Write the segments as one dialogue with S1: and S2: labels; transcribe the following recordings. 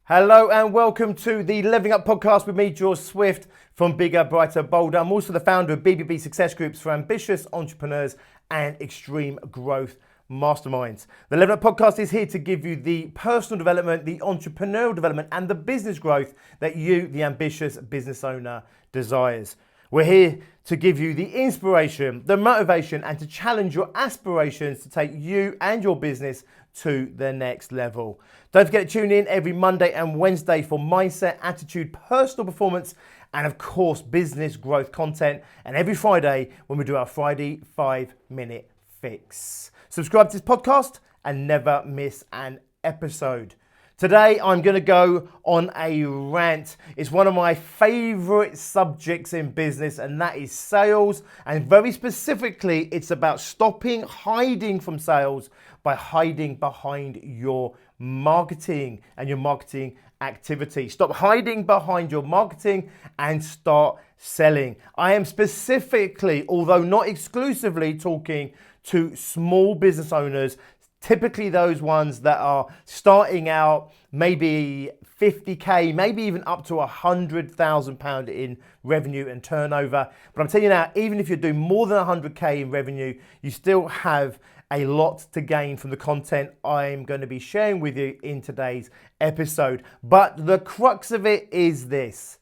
S1: Hello and welcome to the Leveling Up podcast with me, George Swift from Bigger, Brighter, Bolder. I'm also the founder of BBB Success Groups for ambitious entrepreneurs and extreme growth masterminds. The Leveling Up podcast is here to give you the personal development, the entrepreneurial development, and the business growth that you, the ambitious business owner, desires. We're here to give you the inspiration, the motivation, and to challenge your aspirations to take you and your business to the next level. Don't forget to tune in every Monday and Wednesday for mindset, attitude, personal performance, and of course, business growth content. And every Friday when we do our Friday 5-minute fix. Subscribe to this podcast and never miss an episode. Today, I'm going to go on a rant. It's one of my favorite subjects in business, and that is sales. And very specifically, it's about stopping hiding from sales by hiding behind your marketing and your marketing activity. Stop hiding behind your marketing and start selling. I am specifically, although not exclusively, talking to small business owners, typically those ones that are starting out maybe 50k, maybe even up to £100,000 in revenue and turnover. But I'm telling you now, even if you're doing more than 100k in revenue, you still have a lot to gain from the content I'm going to be sharing with you in today's episode. But the crux of it is this.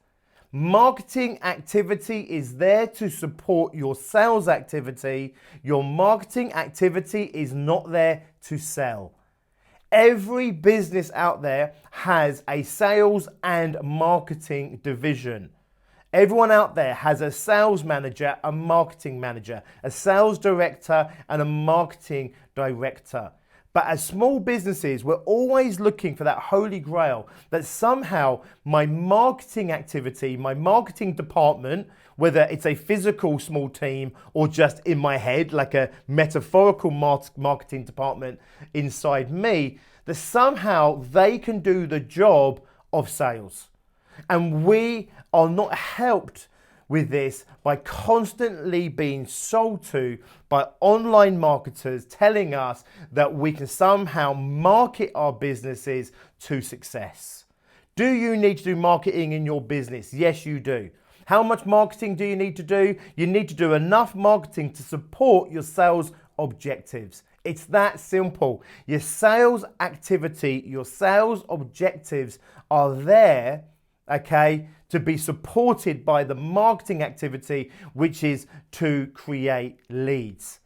S1: Marketing activity is there to support your sales activity. Your marketing activity is not there to sell. Every business out there has a sales and marketing division. Everyone out there has a sales manager, a marketing manager, a sales director, and a marketing director. But as small businesses, we're always looking for that holy grail that somehow my marketing activity, my marketing department, whether it's a physical small team or just in my head, like a metaphorical marketing department inside me, that somehow they can do the job of sales. And we are not helped with this by constantly being sold to by online marketers telling us that we can somehow market our businesses to success. Do you need to do marketing in your business? Yes, you do. How much marketing do you need to do? You need to do enough marketing to support your sales objectives. It's that simple. Your sales activity, your sales objectives are there, okay, to be supported by the marketing activity, which is to create leads.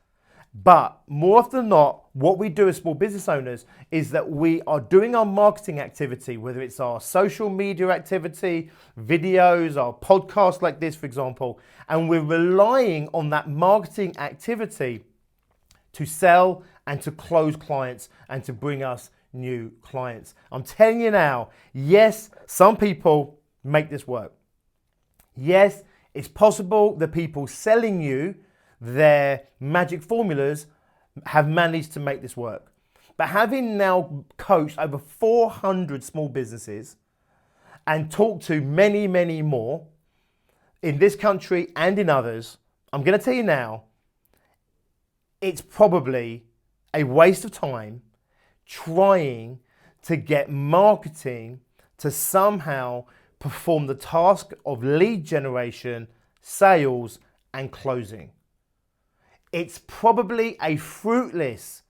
S1: But more often than not, what we do as small business owners is that we are doing our marketing activity, whether it's our social media activity, videos, our podcast like this, for example, and we're relying on that marketing activity to sell and to close clients and to bring us new clients. I'm telling you now, yes, some people make this work. Yes, it's possible that people selling you their magic formulas have managed to make this work. But having now coached over 400 small businesses and talked to many, many more in this country and in others, I'm going to tell you now, it's probably a waste of time trying to get marketing to somehow perform the task of lead generation, sales, and closing. It's probably a fruitless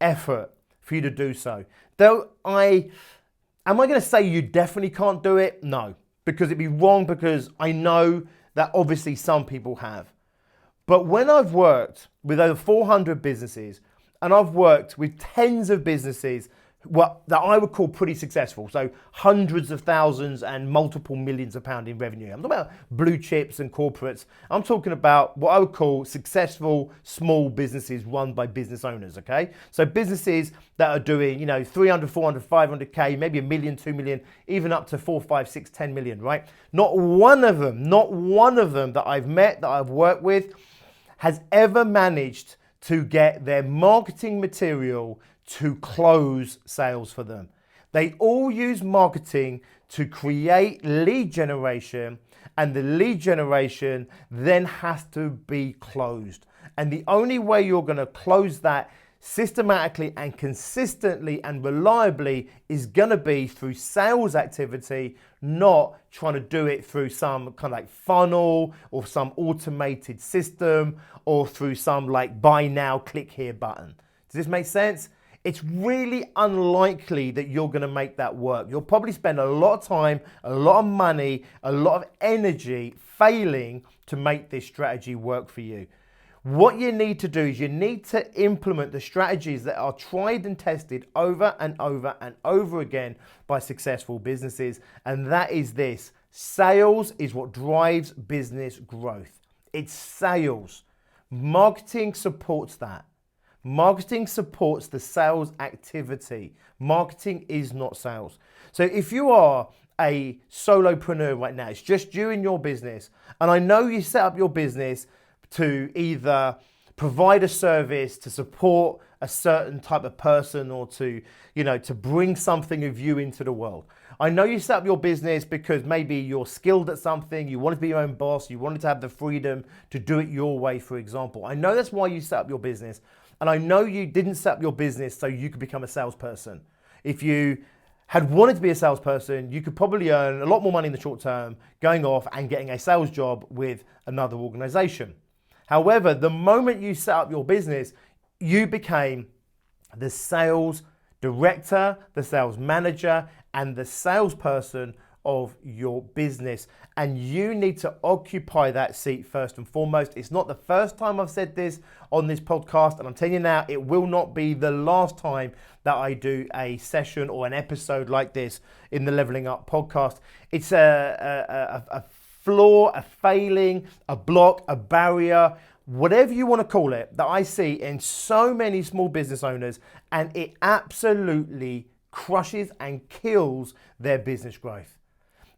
S1: effort for you to do so. Am I going to say you definitely can't do it? No, because it'd be wrong, because I know that obviously some people have. But when I've worked with over 400 businesses and I've worked with tens of businesses that I would call pretty successful, so hundreds of thousands and multiple millions of pounds in revenue. I'm talking about blue chips and corporates. I'm talking about what I would call successful small businesses run by business owners, okay? So businesses that are doing, 300, 400, 500K, maybe a million, 2 million, even up to 4, 5, 6, 10 million, right? Not one of them that I've met, that I've worked with, has ever managed to get their marketing material to close sales for them. They all use marketing to create lead generation, and the lead generation then has to be closed. And the only way you're going to close that systematically and consistently and reliably is going to be through sales activity, not trying to do it through some kind of like funnel or some automated system or through some like buy now, click here button. Does this make sense? It's really unlikely that you're going to make that work. You'll probably spend a lot of time, a lot of money, a lot of energy failing to make this strategy work for you. What you need to do is you need to implement the strategies that are tried and tested over and over and over again by successful businesses. And that is this: sales is what drives business growth. It's sales. Marketing supports that. Marketing supports the sales activity. Marketing is not sales. So if you are a solopreneur right now, it's just you and your business, and I know you set up your business to either provide a service to support a certain type of person or to bring something of you into the world. I know you set up your business because maybe you're skilled at something, you wanted to be your own boss, you wanted to have the freedom to do it your way, for example. I know that's why you set up your business. And I know you didn't set up your business so you could become a salesperson. If you had wanted to be a salesperson, you could probably earn a lot more money in the short term going off and getting a sales job with another organization. However, the moment you set up your business, you became the sales director, the sales manager, and the salesperson of your business. And you need to occupy that seat first and foremost. It's not the first time I've said this on this podcast, and I'm telling you now, it will not be the last time that I do a session or an episode like this in the Leveling Up podcast. It's a flaw, a failing, a block, a barrier, whatever you want to call it, that I see in so many small business owners, and it absolutely crushes and kills their business growth.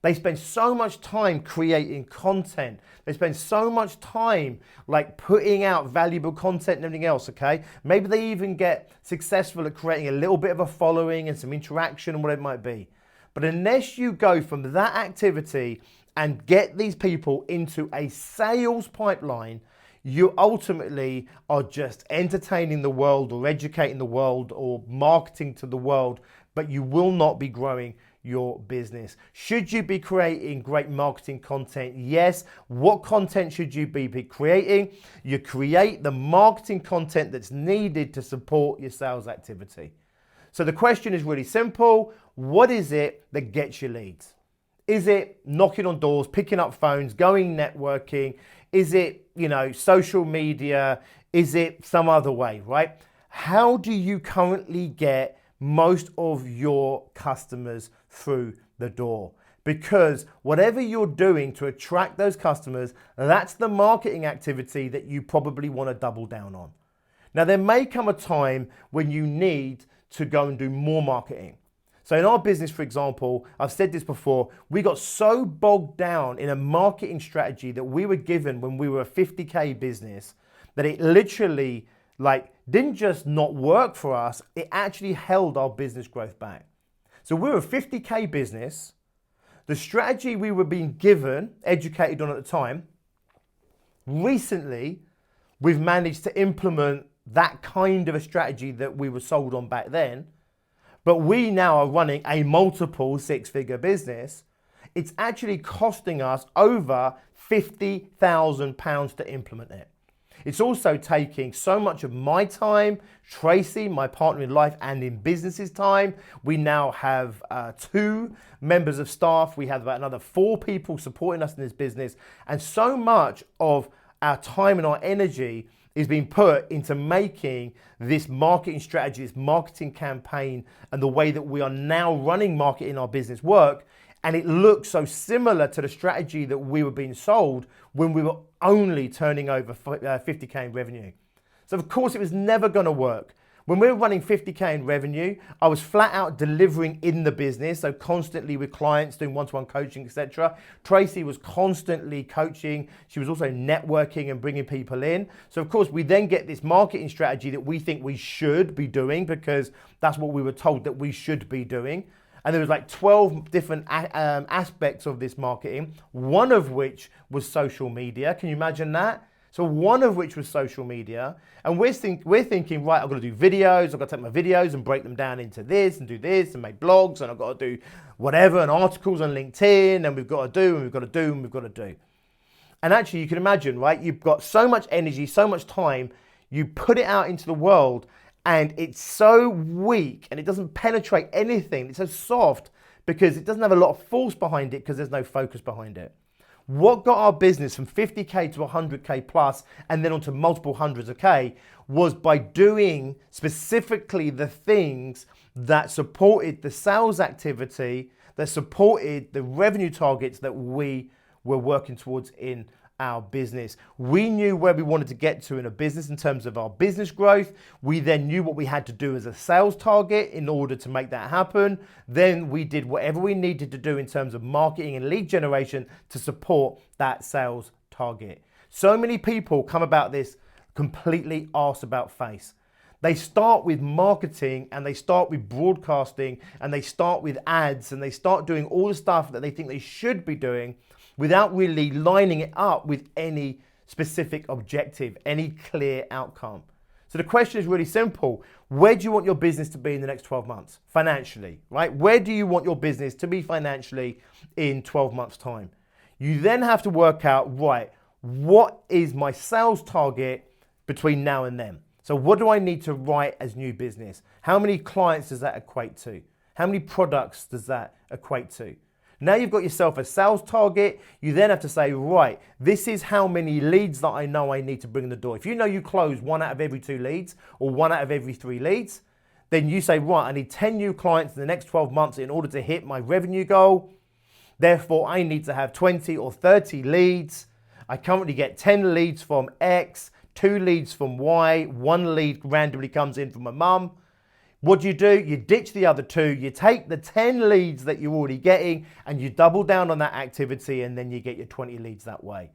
S1: They spend so much time creating content. They spend so much time like putting out valuable content and everything else, okay? Maybe they even get successful at creating a little bit of a following and some interaction and whatever it might be. But unless you go from that activity and get these people into a sales pipeline, you ultimately are just entertaining the world or educating the world or marketing to the world, but you will not be growing your business. Should you be creating great marketing content? Yes. What content should you be creating? You create the marketing content that's needed to support your sales activity. So the question is really simple. What is it that gets you leads? Is it knocking on doors, picking up phones, going networking? Is it, social media? Is it some other way, right? How do you currently get most of your customers through the door? Because whatever you're doing to attract those customers, that's the marketing activity that you probably want to double down on. Now, there may come a time when you need to go and do more marketing. So in our business, for example, I've said this before, we got so bogged down in a marketing strategy that we were given when we were a 50K business that it literally didn't just not work for us, it actually held our business growth back. So we were a 50K business. The strategy we were being given, educated on at the time, recently we've managed to implement that kind of a strategy that we were sold on back then. But we now are running a multiple six-figure business. It's actually costing us over £50,000 to implement it. It's also taking so much of my time, Tracy, my partner in life and in business's time. We now have 2 members of staff. We have about another 4 people supporting us in this business. And so much of our time and our energy is being put into making this marketing strategy, this marketing campaign, and the way that we are now running marketing our business work. And it looks so similar to the strategy that we were being sold when we were only turning over 50K in revenue. So of course it was never going to work. When we were running 50K in revenue, I was flat out delivering in the business, so constantly with clients, doing one-to-one coaching, etc. Tracy was constantly coaching. She was also networking and bringing people in. So of course, we then get this marketing strategy that we think we should be doing because that's what we were told that we should be doing. And there was 12 different aspects of this marketing, one of which was social media. Can you imagine that? So one of which was social media. And we're thinking, right, I've got to do videos. I've got to take my videos and break them down into this and do this and make blogs. And I've got to do whatever and articles on LinkedIn. And we've got to do and we've got to do and we've got to do. And actually, you can imagine, right? You've got so much energy, so much time. You put it out into the world and it's so weak and it doesn't penetrate anything. It's so soft because it doesn't have a lot of force behind it because there's no focus behind it. What got our business from 50K to 100K plus and then onto multiple hundreds of K was by doing specifically the things that supported the sales activity, that supported the revenue targets that we were working towards in our business. We knew where we wanted to get to in a business in terms of our business growth. We then knew what we had to do as a sales target in order to make that happen. Then we did whatever we needed to do in terms of marketing and lead generation to support that sales target. So many people come about this completely arse about face. They start with marketing and they start with broadcasting and they start with ads and they start doing all the stuff that they think they should be doing without really lining it up with any specific objective, any clear outcome. So the question is really simple. Where do you want your business to be in the next 12 months? Financially, right? Where do you want your business to be financially in 12 months' time? You then have to work out, right, what is my sales target between now and then? So what do I need to write as new business? How many clients does that equate to? How many products does that equate to? Now you've got yourself a sales target. You then have to say, right, this is how many leads that I know I need to bring in the door. If you know you close 1 out of every 2 leads or 1 out of every 3 leads, then you say, right, I need 10 new clients in the next 12 months in order to hit my revenue goal. Therefore, I need to have 20 or 30 leads. I currently get 10 leads from X, 2 leads from Y, 1 lead randomly comes in from my mum. What do? You ditch the other 2, you take the 10 leads that you're already getting and you double down on that activity and then you get your 20 leads that way.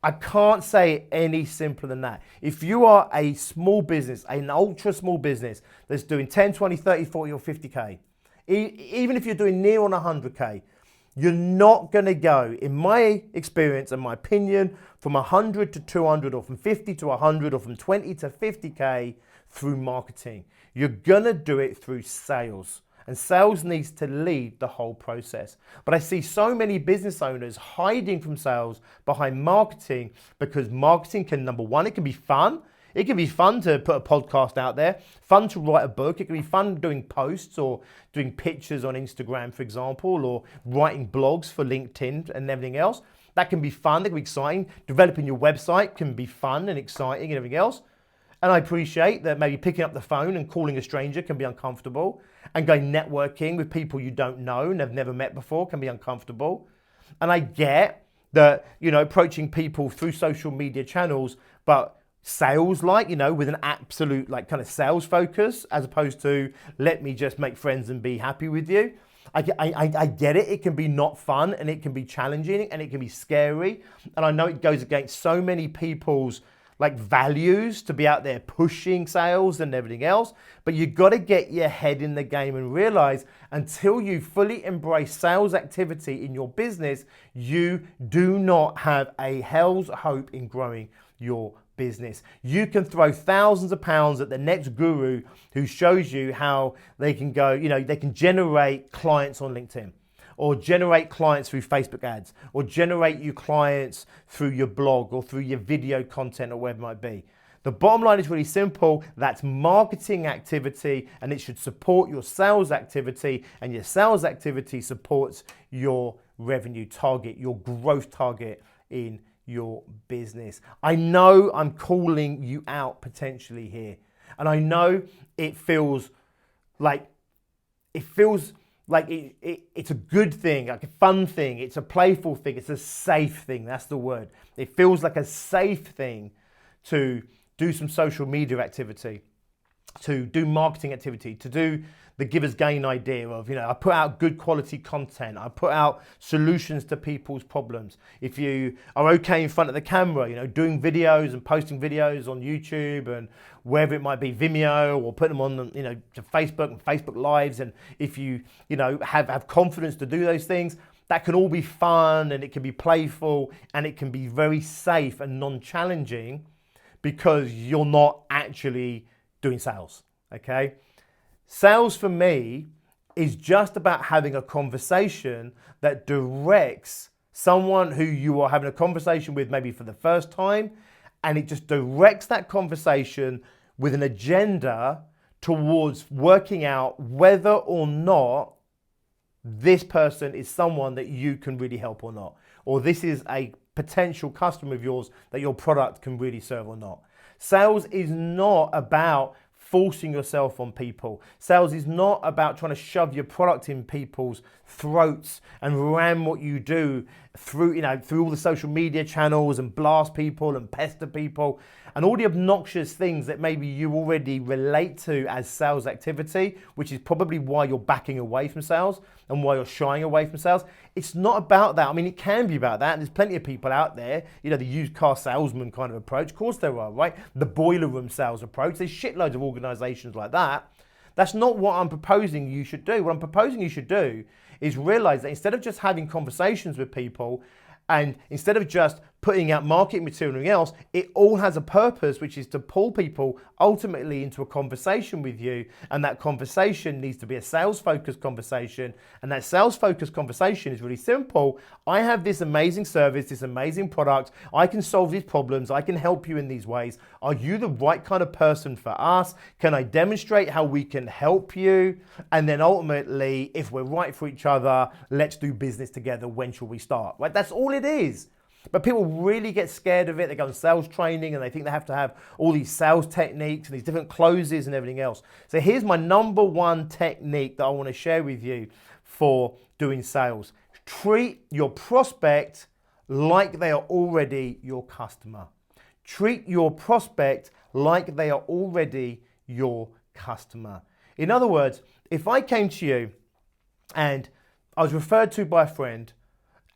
S1: I can't say it any simpler than that. If you are a small business, an ultra small business that's doing 10, 20, 30, 40 or 50K, even if you're doing near on 100K, you're not going to go, in my experience and my opinion, from 100 to 200 or from 50 to 100 or from 20 to 50K through marketing. You're going to do it through sales. And sales needs to lead the whole process. But I see so many business owners hiding from sales behind marketing because marketing can, number one, it can be fun. It can be fun to put a podcast out there, fun to write a book. It can be fun doing posts or doing pictures on Instagram, for example, or writing blogs for LinkedIn and everything else. That can be fun, that can be exciting. Developing your website can be fun and exciting and everything else. And I appreciate that maybe picking up the phone and calling a stranger can be uncomfortable, and going networking with people you don't know and have never met before can be uncomfortable. And I get that, approaching people through social media channels, but sales with an absolute kind of sales focus as opposed to let me just make friends and be happy with you. I get it. It can be not fun and it can be challenging and it can be scary. And I know it goes against so many people's values to be out there pushing sales and everything else. But you've got to get your head in the game and realize until you fully embrace sales activity in your business, you do not have a hell's hope in growing your business. You can throw thousands of pounds at the next guru who shows you how they can go, they can generate clients on LinkedIn, or generate clients through Facebook ads, or generate you clients through your blog or through your video content or whatever it might be. The bottom line is really simple. That's marketing activity, and it should support your sales activity, and your sales activity supports your revenue target, your growth target in your business. I know I'm calling you out potentially here, and I know it feels like it's a good thing, like a fun thing, it's a playful thing, it's a safe thing, that's the word. It feels like a safe thing to do some social media activity, to do marketing activity, to do the giver's gain idea of, I put out good quality content, I put out solutions to people's problems. If you are okay in front of the camera, doing videos and posting videos on YouTube and wherever it might be, Vimeo, or put them on, to Facebook and Facebook Lives, and if you, have confidence to do those things, that can all be fun and it can be playful and it can be very safe and non-challenging because you're not actually doing sales, okay? Sales for me is just about having a conversation that directs someone who you are having a conversation with maybe for the first time, and it just directs that conversation with an agenda towards working out whether or not this person is someone that you can really help or not, or this is a potential customer of yours that your product can really serve or not. Sales is not about forcing yourself on people. Sales is not about trying to shove your product in people's throats and ram what you do through all the social media channels and blast people and pester people and all the obnoxious things that maybe you already relate to as sales activity, which is probably why you're backing away from sales and why you're shying away from sales. It's not about that. I mean, it can be about that. And there's plenty of people out there, the used car salesman kind of approach. Of course there are, right? The boiler room sales approach. There's shitloads of organizations like that. That's not what I'm proposing you should do. What I'm proposing you should do is realize that instead of just having conversations with people and instead of just putting out marketing material and everything else, it all has a purpose, which is to pull people ultimately into a conversation with you. And that conversation needs to be a sales-focused conversation. And that sales-focused conversation is really simple. I have this amazing service, this amazing product. I can solve these problems. I can help you in these ways. Are you the right kind of person for us? Can I demonstrate how we can help you? And then ultimately, if we're right for each other, let's do business together. When shall we start? Right? That's all it is. But people really get scared of it. They go on sales training and they think they have to have all these sales techniques and these different closes and everything else. So here's my number one technique that I want to share with you for doing sales. Treat your prospect like they are already your customer. Treat your prospect like they are already your customer. In other words, if I came to you and I was referred to by a friend,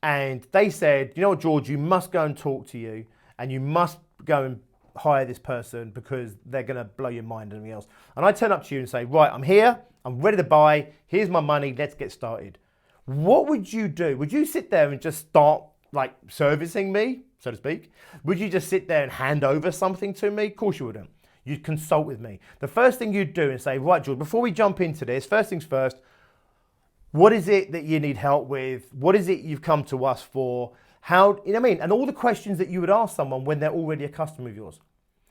S1: and they said, you know what, George, you must go and talk to you and you must go and hire this person because they're going to blow your mind and everything else. And I turn up to you and say, right, I'm here, I'm ready to buy, here's my money, let's get started. What would you do? Would you sit there and just start like servicing me, so to speak? Would you just sit there and hand over something to me? Of course you wouldn't. You'd consult with me. The first thing you'd do is say, right, George, before we jump into this, first things first, what is it that you need help with? What is it you've come to us for? How, you know what I mean? And all the questions that you would ask someone when they're already a customer of yours.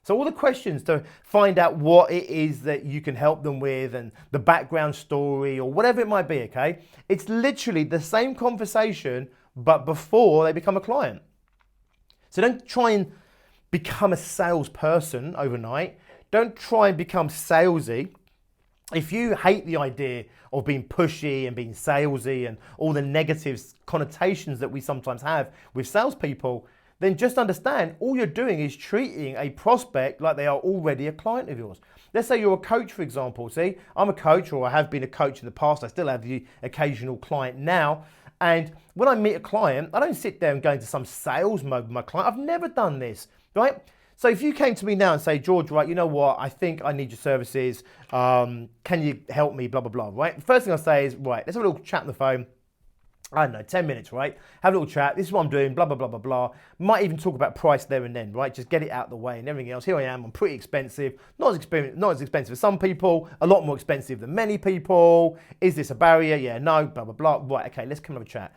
S1: So all the questions to find out what it is that you can help them with and the background story or whatever it might be, okay? It's literally the same conversation, but before they become a client. So don't try and become a salesperson overnight. Don't try and become salesy. If you hate the idea of being pushy and being salesy and all the negative connotations that we sometimes have with salespeople, then just understand all you're doing is treating a prospect like they are already a client of yours. Let's say you're a coach, for example. See, I'm a coach, or I have been a coach in the past. I still have the occasional client now. And when I meet a client, I don't sit there and go into some sales mode with my client. I've never done this, right? So if you came to me now and say, George, right, you know what, I think I need your services. Can you help me, blah, blah, blah, right? The first thing I'll say is, right, let's have a little chat on the phone. I don't know, 10 minutes, right? Have a little chat. This is what I'm doing, blah, blah, blah, blah, blah. Might even talk about price there and then, right? Just get it out of the way and everything else. Here I am, I'm pretty expensive. Not as expensive as some people, a lot more expensive than many people. Is this a barrier? Yeah, no, blah, blah, blah. Right, okay, let's come and have a chat.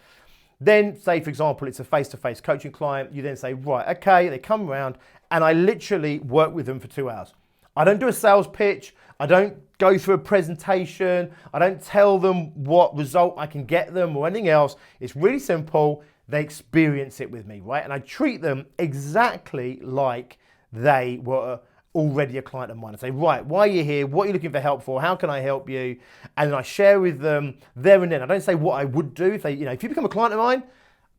S1: Then say, for example, it's a face-to-face coaching client. You then say, right, okay, they come around and I literally work with them for 2 hours. I don't do a sales pitch. I don't go through a presentation. I don't tell them what result I can get them or anything else. It's really simple. They experience it with me, right? And I treat them exactly like they were already a client of mine. I say, right, why are you here? What are you looking for help for? How can I help you? And then I share with them there and then. I don't say what I would do if they, if you become a client of mine,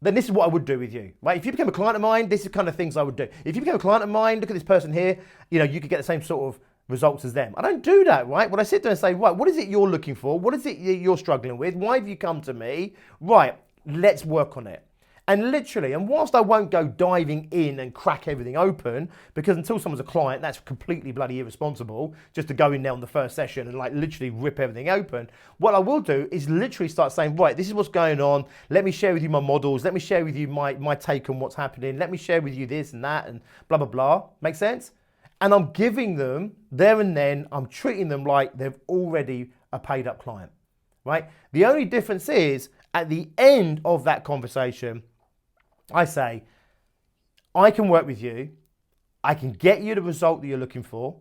S1: then this is what I would do with you, right? If you became a client of mine, this is the kind of things I would do. If you became a client of mine, look at this person here, you could get the same sort of results as them. I don't do that, right? When I sit there and say, right, what is it you're looking for? What is it you're struggling with? Why have you come to me? Right, let's work on it. And literally, and whilst I won't go diving in and crack everything open, because until someone's a client, that's completely bloody irresponsible, just to go in there on the first session and like literally rip everything open. What I will do is literally start saying, right, this is what's going on. Let me share with you my models. Let me share with you my take on what's happening. Let me share with you this and that and blah, blah, blah. Make sense? And I'm giving them there and then, I'm treating them like they've already a paid up client, right? The only difference is at the end of that conversation, I say, I can work with you. I can get you the result that you're looking for.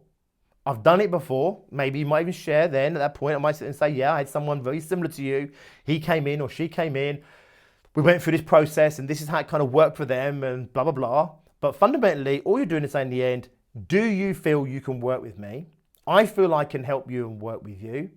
S1: I've done it before. Maybe you might even share then at that point. I might sit and say, yeah, I had someone very similar to you. He came in or she came in. We went through this process and this is how it kind of worked for them and blah, blah, blah. But fundamentally, all you're doing is saying in the end, do you feel you can work with me? I feel I can help you and work with you.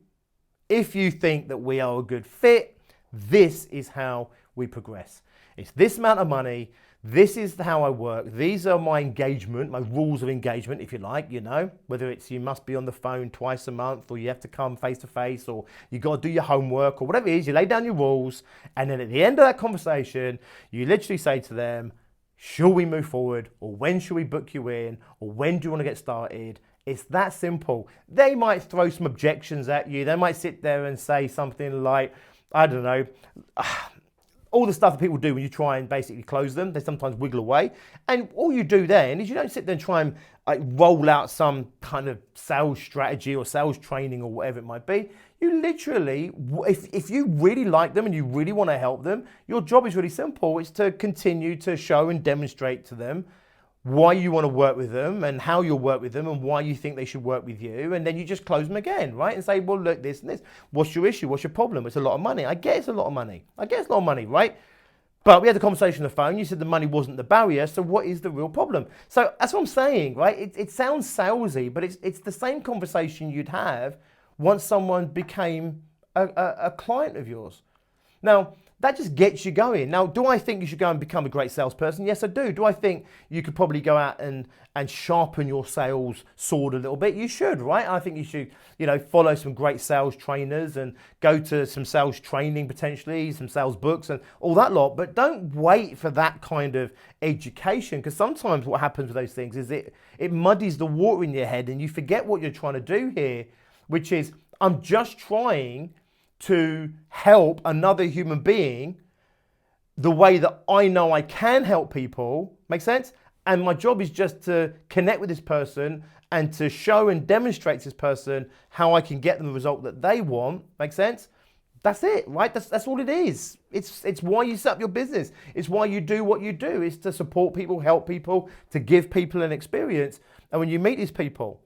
S1: If you think that we are a good fit, this is how we progress. It's this amount of money. This is how I work. These are my engagement, my rules of engagement, if you like, you know, whether it's you must be on the phone twice a month or you have to come face to face or you got to do your homework or whatever it is, you lay down your rules. And then at the end of that conversation, you literally say to them, should we move forward or when should we book you in or when do you want to get started? It's that simple. They might throw some objections at you. They might sit there and say something like, I don't know, all the stuff that people do when you try and basically close them. They sometimes wiggle away. And all you do then is you don't sit there and try and like roll out some kind of sales strategy or sales training or whatever it might be. You literally, if you really like them and you really want to help them, your job is really simple. It's to continue to show and demonstrate to them why you want to work with them and how you'll work with them and why you think they should work with you. And then you just close them again, right? And say, well, look, this and this. What's your issue? What's your problem? It's a lot of money. I get it's a lot of money. Right? But we had a conversation on the phone. You said the money wasn't the barrier. So what is the real problem? So that's what I'm saying, right? It sounds salesy, but it's the same conversation you'd have once someone became a client of yours. Now, that just gets you going. Now, do I think you should go and become a great salesperson? Yes, I do. Do I think you could probably go out and sharpen your sales sword a little bit? You should, right? I think you should, follow some great sales trainers and go to some sales training potentially, some sales books and all that lot. But don't wait for that kind of education, because sometimes what happens with those things is it muddies the water in your head and you forget what you're trying to do here, which is I'm just trying to help another human being the way that I know I can help people. Make sense? And my job is just to connect with this person and to show and demonstrate to this person how I can get them the result that they want. Make sense? That's it, right? That's all it is. It's why you set up your business. It's why you do what you do. It's to support people, help people, to give people an experience. And when you meet these people,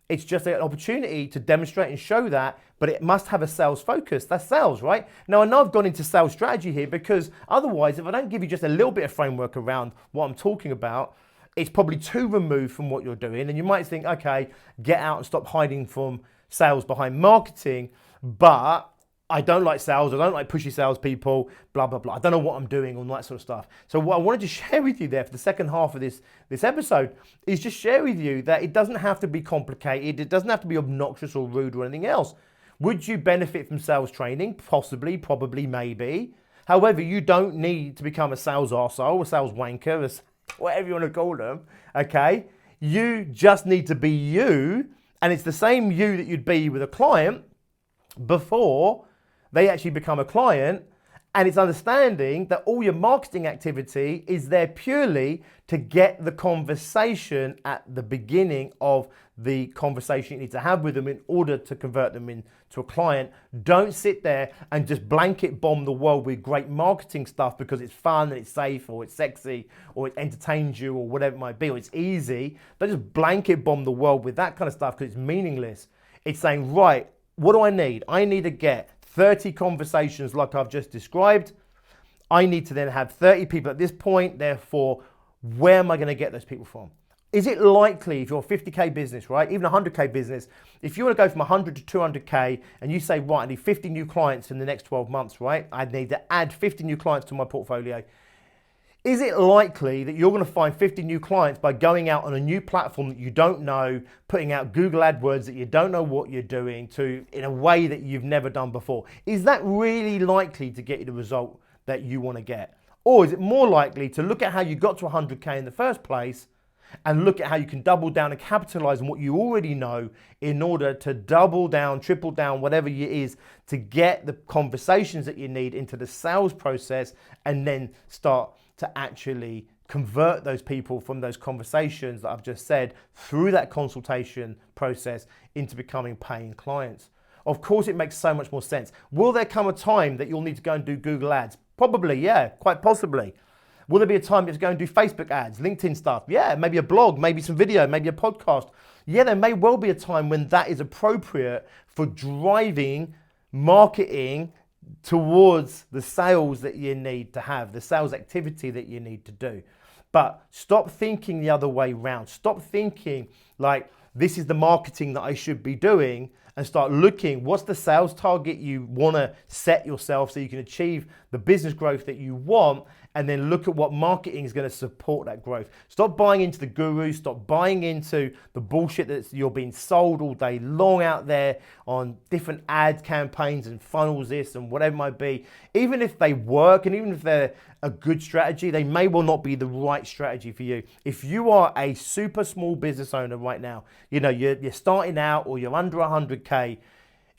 S1: it's just an opportunity to demonstrate and show that, but it must have a sales focus. That's sales, right? Now, I know I've gone into sales strategy here because otherwise, if I don't give you just a little bit of framework around what I'm talking about, it's probably too removed from what you're doing. And you might think, okay, get out and stop hiding from sales behind marketing, but I don't like sales. I don't like pushy salespeople, blah, blah, blah. I don't know what I'm doing, all that sort of stuff. So what I wanted to share with you there for the second half of this episode is just share with you that it doesn't have to be complicated. It doesn't have to be obnoxious or rude or anything else. Would you benefit from sales training? Possibly, probably, maybe. However, you don't need to become a sales arsehole, a sales wanker, whatever you want to call them, okay? You just need to be you, and it's the same you that you'd be with a client before they actually become a client. And it's understanding that all your marketing activity is there purely to get the conversation at the beginning of the conversation you need to have with them in order to convert them into a client. Don't sit there and just blanket bomb the world with great marketing stuff because it's fun and it's safe or it's sexy or it entertains you or whatever it might be, or it's easy. Don't just blanket bomb the world with that kind of stuff because it's meaningless. It's saying, right, what do I need? I need to get 30 conversations like I've just described. I need to then have 30 people at this point. Therefore, where am I going to get those people from? Is it likely if you're a 50K business, right? Even a 100K business, if you want to go from 100 to 200K and you say, right, I need 50 new clients in the next 12 months, right? I need to add 50 new clients to my portfolio. Is it likely that you're going to find 50 new clients by going out on a new platform that you don't know, putting out Google AdWords that you don't know what you're doing in a way that you've never done before? Is that really likely to get you the result that you want to get? Or is it more likely to look at how you got to 100K in the first place and look at how you can double down and capitalize on what you already know in order to double down, triple down, whatever it is, to get the conversations that you need into the sales process and then start to actually convert those people from those conversations that I've just said through that consultation process into becoming paying clients. Of course, it makes so much more sense. Will there come a time that you'll need to go and do Google ads? Probably, yeah, quite possibly. Will there be a time you have to go and do Facebook ads, LinkedIn stuff? Yeah, maybe a blog, maybe some video, maybe a podcast. Yeah, there may well be a time when that is appropriate for driving marketing towards the sales that you need to have, the sales activity that you need to do. But stop thinking the other way round. Stop thinking like this is the marketing that I should be doing, and start looking what's the sales target you want to set yourself so you can achieve the business growth that you want, and then look at what marketing is going to support that growth. Stop buying into the gurus, stop buying into the bullshit that you're being sold all day long out there on different ad campaigns and funnels this and whatever it might be. Even if they work and even if they're a good strategy, they may well not be the right strategy for you. If you are a super small business owner right now, you're starting out or you're under 100K,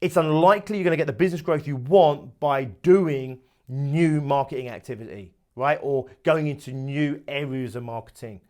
S1: it's unlikely you're going to get the business growth you want by doing new marketing activity, right? Or going into new areas of marketing.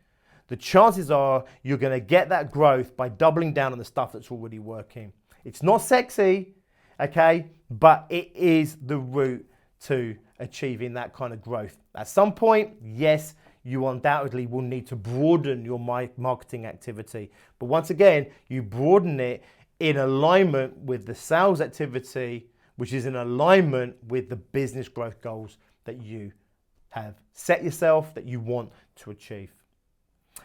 S1: The chances are you're going to get that growth by doubling down on the stuff that's already working. It's not sexy, okay? But it is the route to achieving that kind of growth. At some point, yes, you undoubtedly will need to broaden your marketing activity. But once again, you broaden it in alignment with the sales activity, which is in alignment with the business growth goals that you have set yourself, that you want to achieve.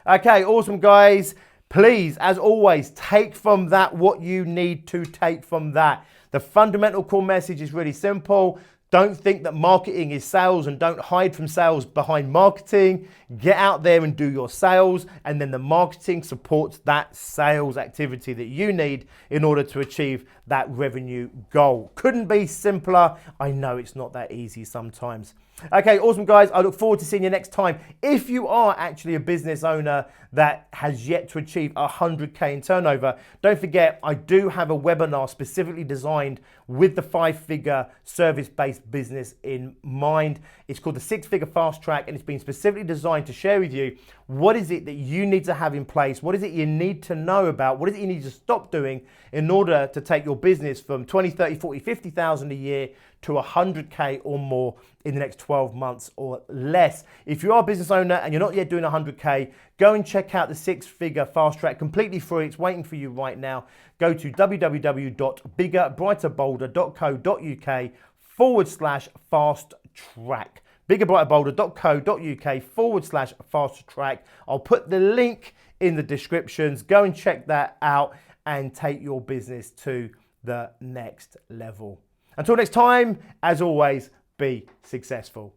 S1: Okay, awesome guys. Please, as always, take from that what you need to take from that. The fundamental core message is really simple. Don't think that marketing is sales and don't hide from sales behind marketing. Get out there and do your sales, and then the marketing supports that sales activity that you need in order to achieve that revenue goal. Couldn't be simpler. I know it's not that easy sometimes. Okay, awesome guys. I look forward to seeing you next time. If you are actually a business owner that has yet to achieve 100K in turnover, don't forget I do have a webinar specifically designed with the 5-figure service-based business in mind. It's called the 6-figure fast track, and it's been specifically designed to share with you what is it that you need to have in place, what is it you need to know about, what is it you need to stop doing in order to take your business from 20, 30, 40, 50,000 a year to 100K or more in the next 12 months or less. If you are a business owner and you're not yet doing 100K, go and check out the 6-figure fast track, completely free. It's waiting for you right now. Go to www.biggerbrighterbolder.co.uk/fast track. biggerbrighterbolder.co.uk/fast track. I'll put the link in the descriptions. Go and check that out and take your business to the next level. Until next time, as always, be successful.